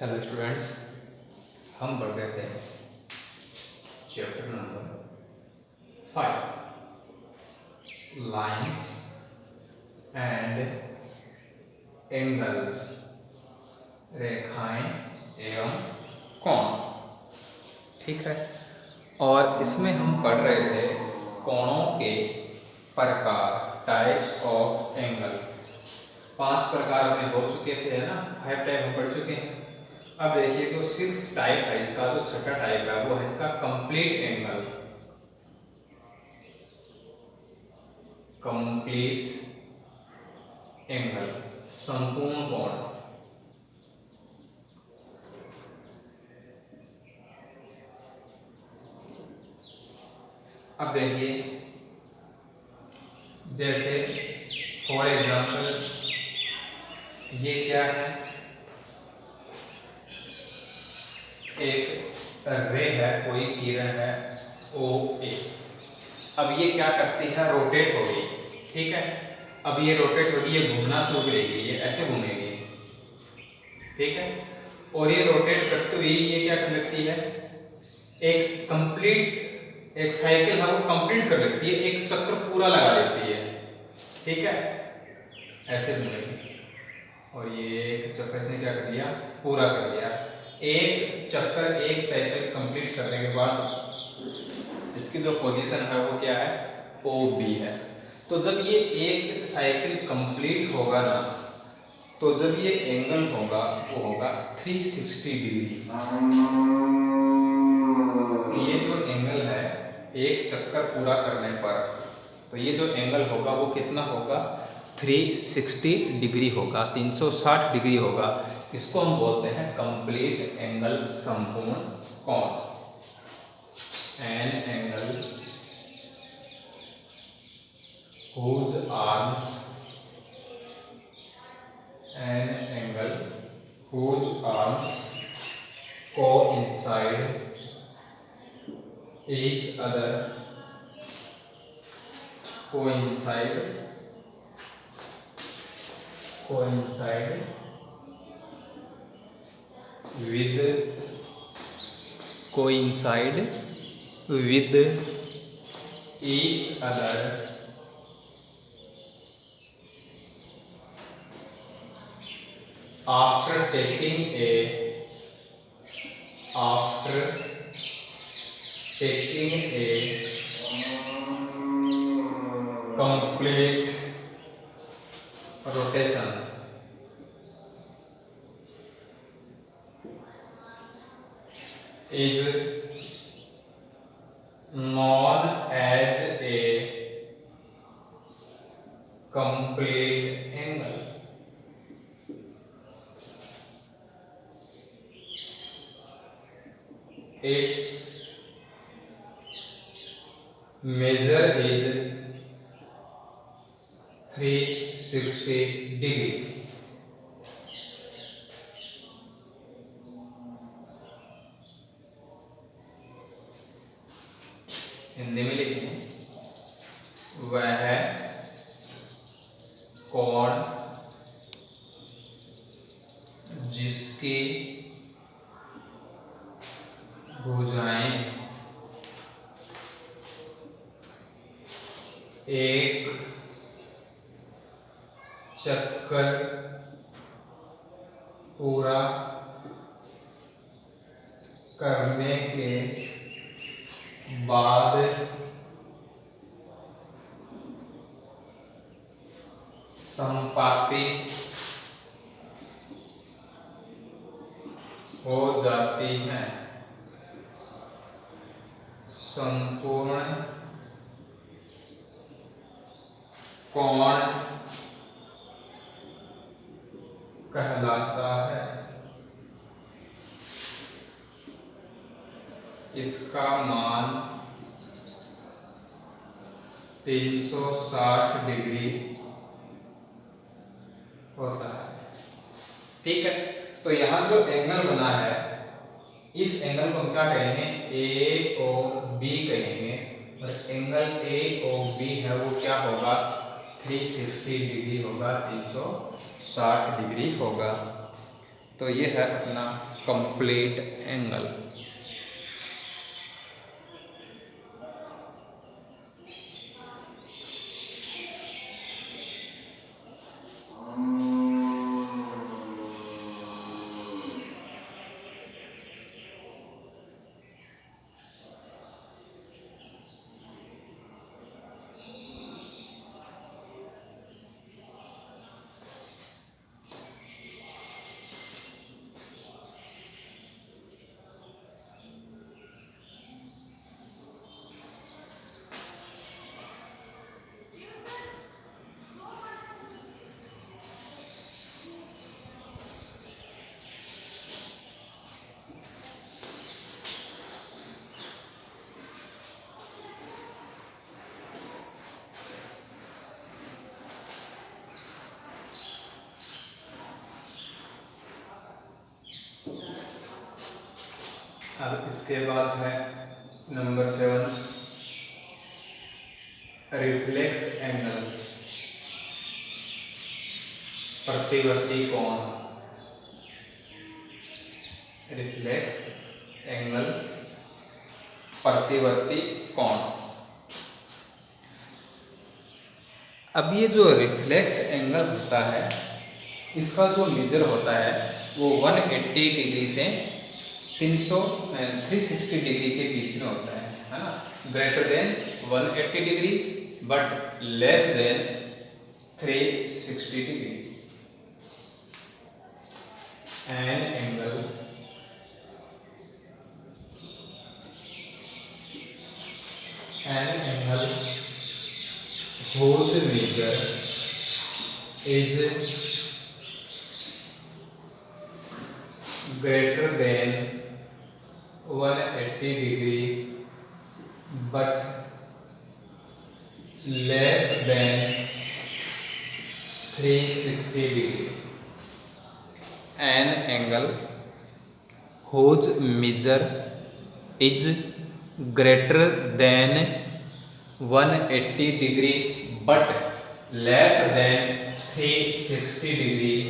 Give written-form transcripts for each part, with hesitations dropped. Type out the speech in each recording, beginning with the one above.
Hello students, हम पढ़ रहे थे chapter number 5 lines and angles, रेखाएं एवं कोण। ठीक है। और इसमें हम पढ़ रहे थे कोणों के प्रकार, टाइप्स ऑफ एंगल। 5 प्रकार अपने हो चुके थे, है ना। 5 टाइप हम पढ़ चुके हैं। अब देखिए जो 6th टाइप है इसका, जो छठा टाइप है वो है इसका कंप्लीट एंगल। कंप्लीट एंगल, संपूर्ण कोण। अब देखिए, जैसे फॉर एग्जांपल ये क्या है, एक रे है, कोई किरण है ओ ए। अब ये क्या करती है, रोटेट होगी। ठीक है। अब ये रोटेट होगी, ये घूमना शुरू करेगी, ये ऐसे घूमेगी। ठीक है। और ये रोटेट करते हुए ये क्या कर लेती है, एक कंप्लीट एक साइकिल है वो कंप्लीट कर लेती है, एक चक्र पूरा लगा लेती है। ठीक है, ऐसे घूमेगी। और ये एक चक्कर इसने क्या कर दिया, पूरा कर दिया। एक चक्कर, एक साइकिल कंप्लीट करने के बाद इसकी जो पोजीशन है वो क्या है, ओ बी है। तो जब ये एक साइकिल कंप्लीट होगा ना, तो जब ये एंगल होगा वो होगा 360 डिग्री। ये जो एंगल है एक चक्कर पूरा करने पर, तो ये जो एंगल होगा वो कितना होगा, 360 डिग्री होगा, 360 डिग्री होगा। इसको हम बोलते हैं कंप्लीट एंगल, संपूर्ण कोण। An angle whose arms an angle whose arms coincide each other coincide with each other after taking a complete rotation. Is known as a complete angle. Its measure is 360 degree. Hindi में लिखें, वह कोण जिसकी भुजाएं एक चक्कर पूरा करने के बाद संपाती हो जाती है। संपूर्ण कोण कहलाता है। इसका मान 360 डिग्री होता है। ठीक है। तो यहाँ जो एंगल बना है, इस एंगल को हम क्या कहेंगे, ए ओ बी कहेंगे। और एंगल ए ओ बी है वो क्या होगा, 360 डिग्री होगा, 360 डिग्री होगा। तो ये है अपना कंप्लीट एंगल। अब इसके बाद है नंबर 7 रिफ्लेक्स एंगल, प्रतिवर्ती कोण। रिफ्लेक्स एंगल, प्रतिवर्ती कोण। अब ये जो रिफ्लेक्स एंगल होता है इसका जो मेजर होता है वो 180 डिग्री से 360 डिग्री के बीच में होता है ना। Greater than 180 degree but less than 360 degree. An angle whose measure is greater than 180 degree but less than 360 degree. An angle whose measure is greater than 180 degree but less than 360 degree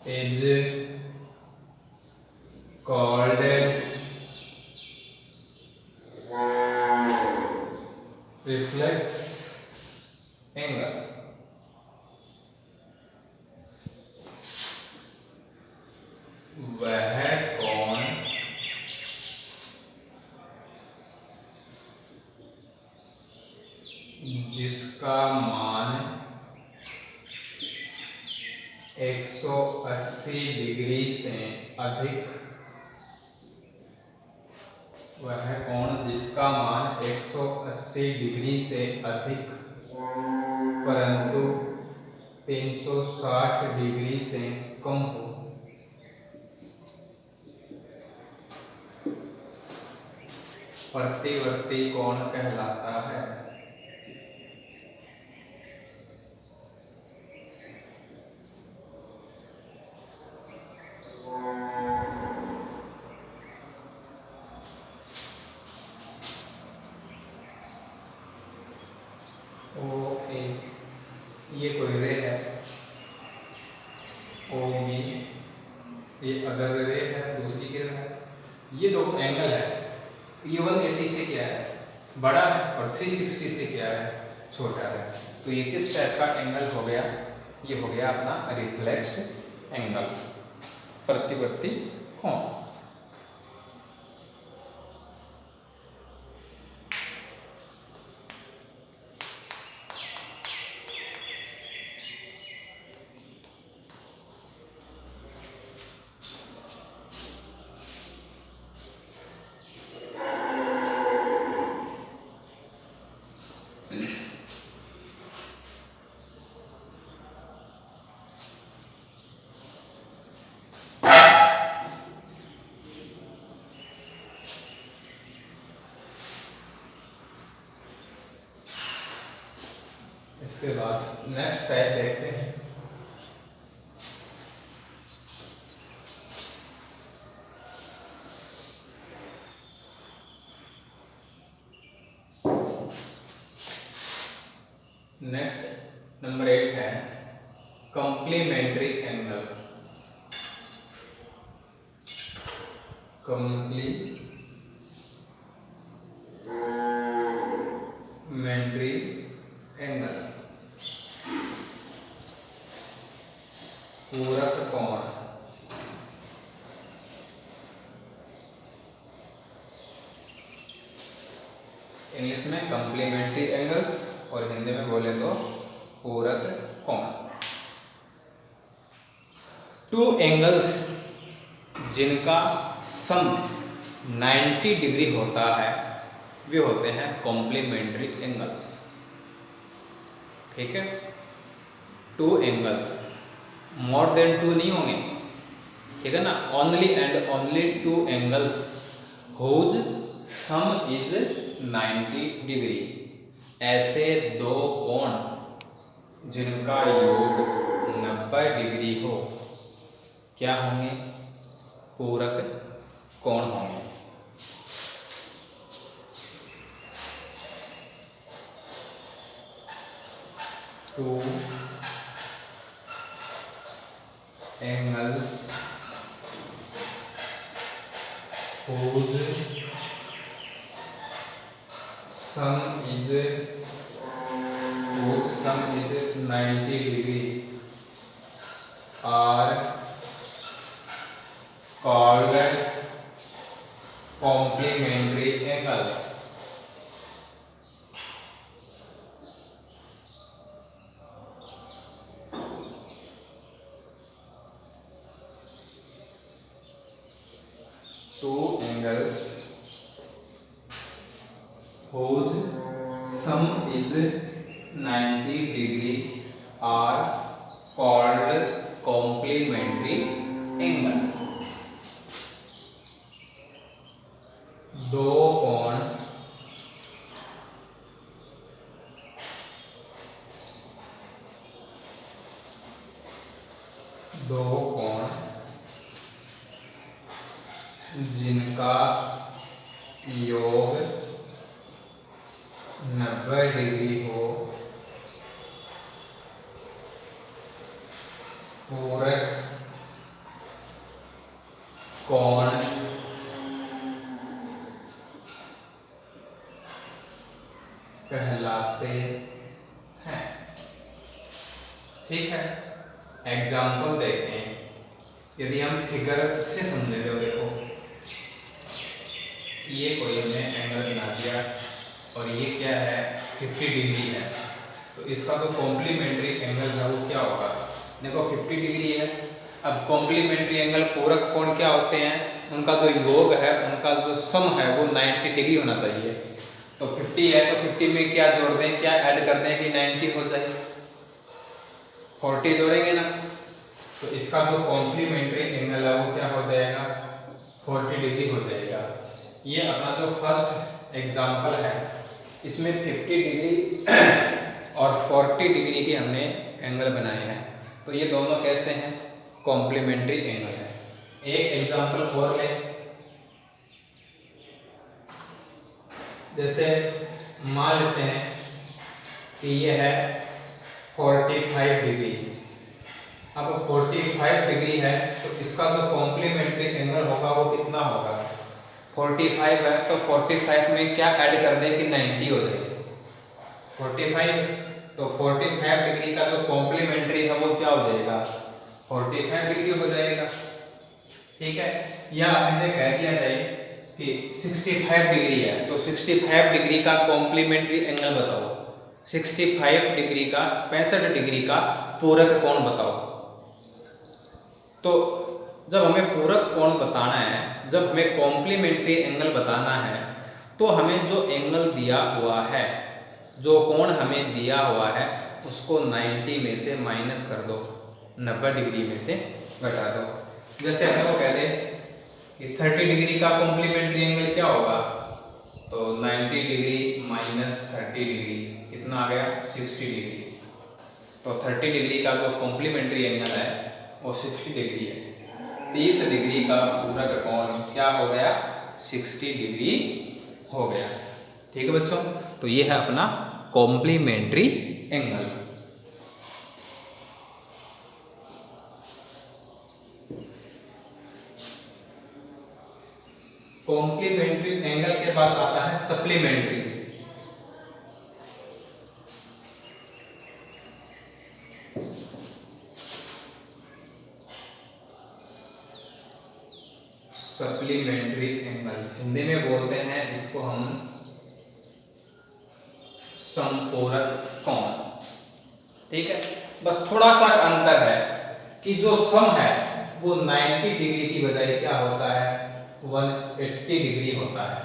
is called reflex angle. वह कोण जिसका मान 180 degree से अधिक, वह कोण जिसका मान 180 डिग्री से अधिक परंतु 360 डिग्री से कम हो, प्रतिवर्ती कोण कहलाता है। ये कोई रे है ओ बी, ये अदर रे है, दूसरी किरण है। ये दो एंगल है, ये 180 से क्या है बड़ा है और 360 से क्या है छोटा है। तो ये किस टाइप का एंगल हो गया? ये हो गया अपना रिफ्लेक्स एंगल, प्रतिवर्ती कोण। इसके बाद नेक्स्ट टाइप देखते हैं। नेक्स्ट नंबर 8 है कॉम्प्लीमेंट्री एंगल। कॉम्प्लीमेंट्री एंगल, पूरक कोण। इंग्लिश में कॉम्प्लीमेंट्री एंगल्स और हिंदी में बोले तो पूरक कोण। टू एंगल्स जिनका सम 90 डिग्री होता है वे होते हैं कॉम्प्लीमेंट्री एंगल्स। ठीक है, two angles, more than two नहीं होंगे, ठीक है ना, only and only two angles whose sum is 90 degree. ऐसे दो कोण जिनका योग 90 डिग्री हो क्या होंगे? पूरक कोण होंगे। Two angles whose sum is 90 degree are called complementary angles। Two angles whose sum is 90 degree are called complementary angles। दो कोण जिनका योग 90 डिग्री हो पूरक कोण कहलाते हैं। ठीक है, एग्जाम्पल देखें। यदि हम फिगर से समझे तो देखो, ये कोई हमने एंगल बना दिया और ये क्या है 50 डिग्री है, तो इसका तो कॉम्प्लीमेंट्री एंगल है वो क्या होगा? देखो 50 डिग्री है। अब कॉम्प्लीमेंट्री एंगल पूरक कोण क्या होते हैं? उनका जो योग है, उनका जो सम है वो 90 डिग्री होना चाहिए। तो 50 है तो 50 में क्या जोड़ दें, क्या ऐड कर दें कि 90 हो जाए? 40 जोड़ेंगे ना, तो इसका जो कॉम्प्लीमेंट्री एंगल है वो क्या हो जाएगा? 40 डिग्री हो जाएगा। ये अपना जो फर्स्ट एग्जाम्पल है इसमें 50 डिग्री और 40 डिग्री के हमने एंगल बनाए हैं, तो ये दोनों कैसे हैं? कॉम्प्लीमेंट्री एंगल है। एक एग्जाम्पल और लें, जैसे मान लेते हैं कि ये है 45 डिग्री। अब 45 डिग्री है तो इसका जो कॉम्प्लीमेंट्री एंगल होगा वो कितना होगा? 45 है तो 45 में क्या ऐड कर दें कि 90 हो जाए? 45 तो 45 डिग्री का जो कॉम्प्लीमेंट्री है वो क्या हो जाएगा? 45 डिग्री हो जाएगा। ठीक है, या ऐसे कह दिया जाए कि 65 डिग्री है तो 65 डिग्री का कॉम्प्लीमेंट्री एंगल बताओ। 65 डिग्री का 65 डिग्री का पूरक कोण बताओ। तो जब हमें पूरक कोण बताना है, जब हमें कॉम्प्लीमेंट्री एंगल बताना है, तो हमें जो एंगल दिया हुआ है, जो कोण हमें दिया हुआ है, उसको 90 में से माइनस कर दो, 90 डिग्री में से घटा दो। जैसे हमें वो कह दे कि 30 डिग्री का कॉम्प्लीमेंट्री एंगल क्या होगा, तो 90 डिग्री माइनस 30 डिग्री कितना आ गया? 60 डिग्री। तो 30 डिग्री का जो कॉम्प्लीमेंट्री एंगल है वो 60 डिग्री है। 30 डिग्री का पूरक कोण क्या हो गया? 60 डिग्री हो गया। ठीक है बच्चों, तो ये है अपना कॉम्प्लीमेंट्री एंगल। कॉम्प्लीमेंट्री एंगल के बाद आता है सप्लीमेंट्री। सप्लीमेंट्री एंगल हिंदी में बोलते हैं इसको हम समपूरक कोण। ठीक है, बस थोड़ा सा अंतर है कि जो सम है वो 90 डिग्री की बजाय क्या होता है, 180 डिग्री होता है।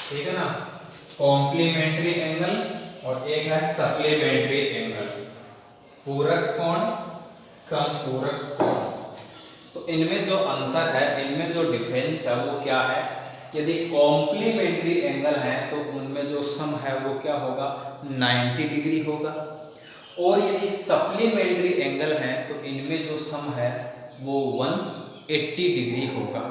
ठीक है ना, कॉम्प्लीमेंट्री एंगल और एक है सप्लीमेंट्री एंगल, पूरक कोण, समपूरक कोण। तो इनमें जो अंतर है, इनमें जो डिफरेंस है वो क्या है, यदि कॉम्प्लीमेंट्री एंगल है तो उनमें जो सम है वो क्या होगा, 90 डिग्री होगा, और यदि सप्लीमेंट्री एंगल है तो इनमें जो सम है वो 180 डिग्री होगा।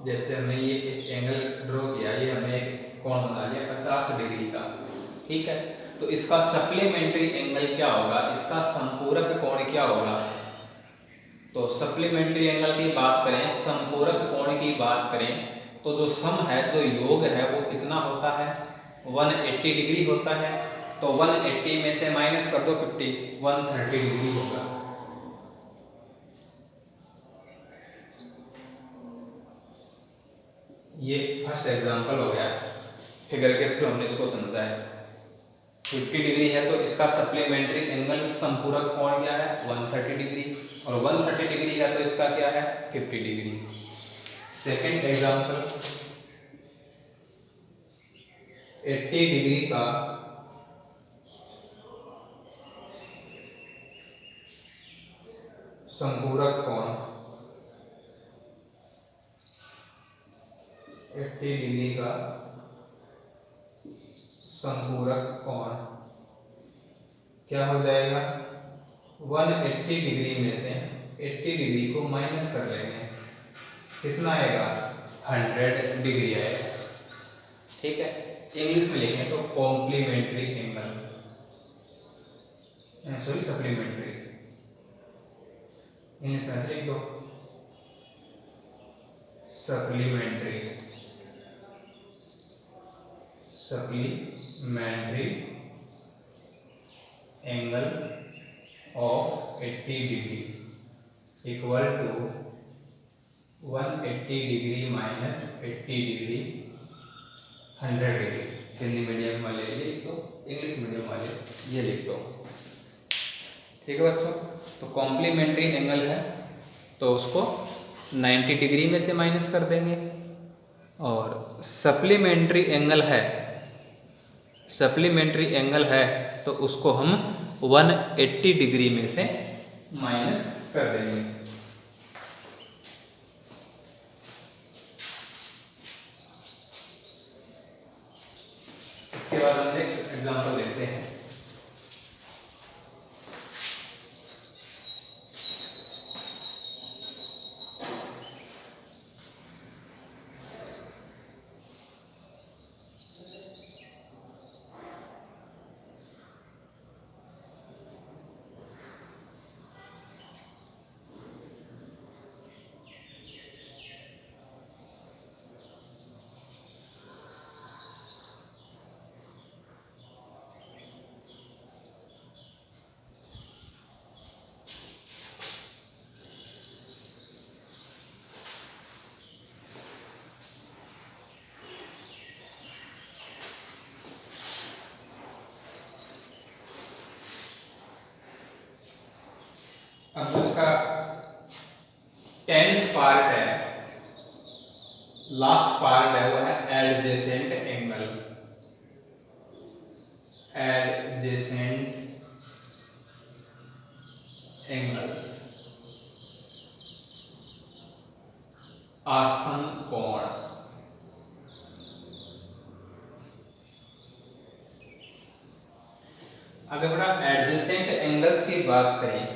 जैसे हमने ये एक एंगल ड्रॉ किया, ये हमने एक कोण बना लिया 50 डिग्री का। ठीक है, तो इसका सप्लीमेंट्री एंगल क्या होगा, इसका संपूरक कोण क्या होगा। तो सप्लीमेंट्री एंगल की बात करें, संपूरक कोण की बात करें, तो जो सम है, जो योग है वो कितना होता है, 180 डिग्री होता है। तो 180 में से माइनस कर दो 50, 130 डिग्री होगा। ये फर्स्ट एग्जांपल हो गया, फिगर के थ्रू हमने इसको समझा है। 50 डिग्री है तो इसका सप्लीमेंट्री एंगल संपूरक कोण क्या है, 130 डिग्री, और 130 डिग्री है तो इसका क्या है, 50 डिग्री। सेकंड एग्जांपल, 80 डिग्री का संपूरक कोण, 80 डिग्री का संपूरक कोण क्या हो जाएगा, 180 डिग्री में से 80 डिग्री को माइनस कर लेंगे, कितना आएगा, 100 डिग्री आएगा। ठीक है, इंग्लिश में लिखें तो complementary angle, sorry supplementary, English में लिख दो supplementary, supplementary angle of 80 degree equal to 180 degree minus 80 degree 100 degree. Hindi medium वाले लिख दो, इंग्लिश मीडियम वाले ये लिख दो। ठीक है बच्चों, तो कॉम्प्लीमेंट्री एंगल है तो उसको 90 डिग्री में से माइनस कर देंगे, और सप्लीमेंट्री एंगल है, सप्लीमेंट्री एंगल है तो उसको हम 180 डिग्री में से माइनस कर देंगे। इसके बाद हम एक एग्जांपल लेते हैं। अब उसका 10th पार्ट है, लास्ट पार्ट है, वो है एडजेसेंट एंगल, एडजेसेंट एंगल्स, आसन्न कोण। अगर हम एडजेसेंट एंगल्स की बात करें,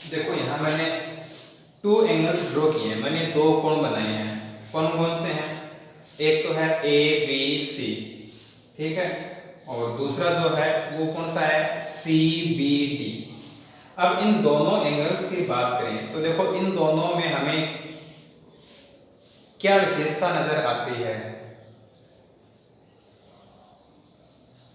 देखो यहाँ मैंने 2 एंगल्स ड्रॉ किए हैं, मैंने 2 कोण बनाए हैं। कौन कौन से हैं? एक तो है ABC, ठीक है, और दूसरा जो है वो कौन सा है? CBD। अब इन दोनों एंगल्स की बात करें तो देखो इन दोनों में हमें क्या विशेषता नजर आती है?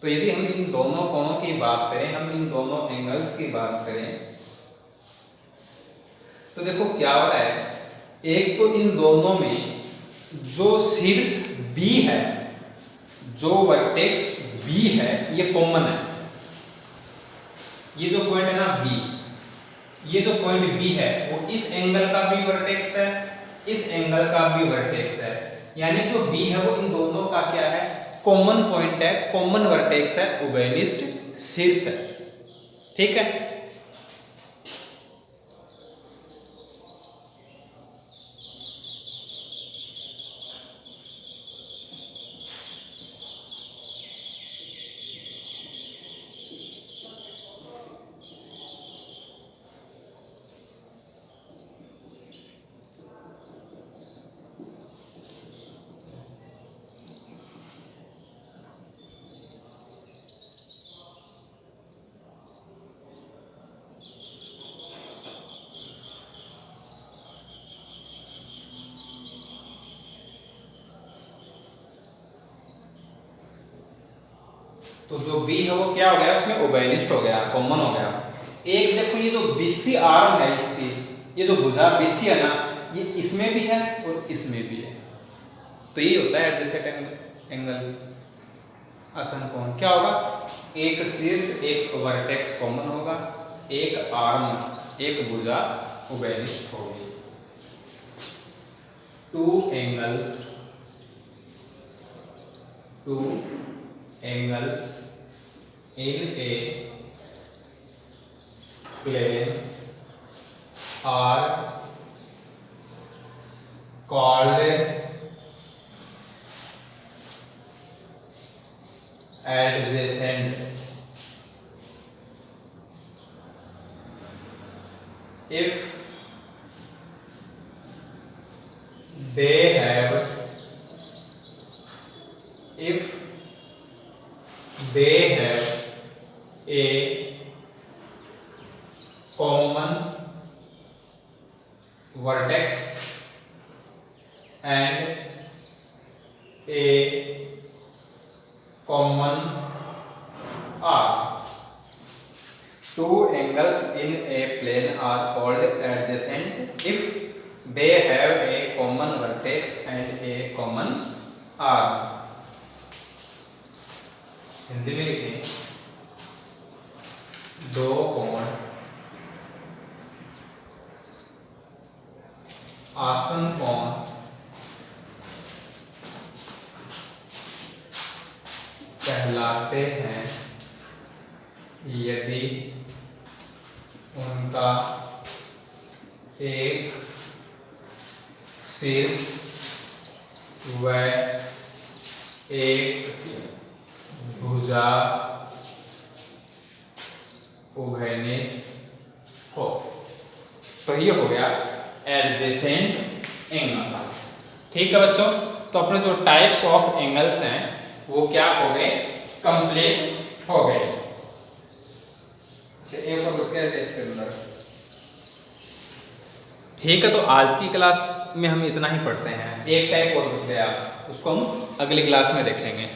तो यदि हम इन दोनों कोणों की बात करें, हम इन दोनों एंगल्स की बात करें, तो देखो क्या हो रहा है, एक तो इन दोनों में जो शीर्ष B है, जो वर्टेक्स B है, ये कॉमन है। ये जो पॉइंट है ना B, ये जो पॉइंट B है वो इस एंगल का भी वर्टेक्स है, इस एंगल का भी वर्टेक्स है, यानी जो B है वो इन दोनों का क्या है? कॉमन पॉइंट है, कॉमन वर्टेक्स है, उभयनिष्ठ शीर्ष है, ठीक है। तो जो B है वो क्या हो गया? उसमें उभयनिष्ठ हो गया, कॉमन हो गया। एक देखो ये जो BC आर्म है इसकी, ये जो भुजा BC है ना, ये इसमें भी है और इसमें भी है, तो ये होता है एडजेसेंट एंगल, आसन कोण। क्या होगा? एक शीर्ष एक वर्टेक्स कॉमन होगा, एक आर्म एक भुजा उभयनिष्ठ होगी। 2 angles in a plane are called adjacent if they have a common vertex and a common arc. 2 angles in a plane are called adjacent if they have a common vertex and a common arc. Hindi में लिखें, 2 कोण आसन कोण कहलाते हैं यदि उनका एक शीर्ष व एक भुजा उभयनिष्ठ हो। तो ये हो गया एडजेसेंट एंगल्स, ठीक है बच्चों। तो अपने जो टाइप्स ऑफ एंगल्स हैं वो क्या हो गए? कंप्लीट हो गए। एक और उसके इसके अंदर, ठीक है। तो आज की क्लास में हम इतना ही पढ़ते हैं, एक टाइप और बच गया, उसको हम अगली क्लास में देखेंगे।